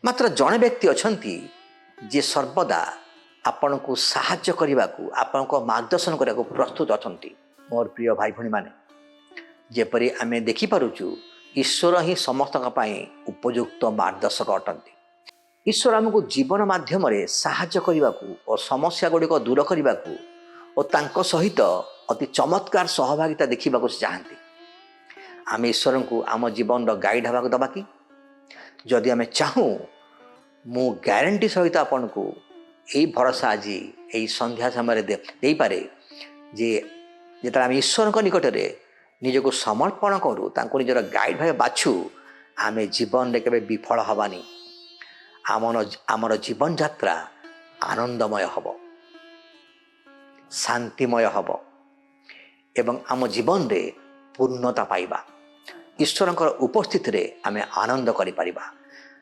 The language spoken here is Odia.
ମାତ୍ର ଜଣେ ବ୍ୟକ୍ତି ଅଛନ୍ତି ଯିଏ ସର୍ବଦା ଆପଣଙ୍କୁ ସାହାଯ୍ୟ କରିବାକୁ, ଆପଣଙ୍କ ମାର୍ଗଦର୍ଶନ କରିବାକୁ ପ୍ରସ୍ତୁତ ଅଛନ୍ତି। ମୋର ପ୍ରିୟ ଭାଇ ଭଉଣୀମାନେ, ଯେପରି ଆମେ ଦେଖିପାରୁଛୁ ଈଶ୍ୱର ହିଁ ସମସ୍ତଙ୍କ ପାଇଁ ଉପଯୁକ୍ତ ମାର୍ଗଦର୍ଶକ ଅଟନ୍ତି। ଈଶ୍ୱର ଆମକୁ ଜୀବନ ମାଧ୍ୟମରେ ସାହାଯ୍ୟ କରିବାକୁ ଓ ସମସ୍ୟା ଗୁଡ଼ିକ ଦୂର କରିବାକୁ ଓ ତାଙ୍କ ସହିତ ଅତି ଚମତ୍କାର ସହଭାଗିତା ଦେଖିବାକୁ ଚାହାନ୍ତି। ଆମେ ଈଶ୍ୱରଙ୍କୁ ଆମ ଜୀବନର ଗାଇଡ଼ ହେବାକୁ ଦେବା କି? ଯଦି ଆମେ ଚାହୁଁ, ମୁଁ ଗ୍ୟାରେଣ୍ଟି ସହିତ ଆପଣଙ୍କୁ ଏଇ ଭରସା ଆଜି ଏଇ ସନ୍ଧ୍ୟା ସମୟରେ ଦେଇପାରେ ଯେ ଯେତେବେଳେ ଆମେ ଈଶ୍ୱରଙ୍କ ନିକଟରେ ନିଜକୁ ସମର୍ପଣ କରୁ, ତାଙ୍କୁ ନିଜର ଗାଇଡ଼ ଭାବେ ବାଛୁ, ଆମେ ଜୀବନରେ କେବେ ବିଫଳ ହେବାନି। ଆମର ଜୀବନଯାତ୍ରା ଆନନ୍ଦମୟ ହେବ, ଶାନ୍ତିମୟ ହେବ ଏବଂ ଆମ ଜୀବନରେ ପୂର୍ଣ୍ଣତା ପାଇବା। ଈଶ୍ୱରଙ୍କର ଉପସ୍ଥିତିରେ ଆମେ ଆନନ୍ଦ କରିପାରିବା।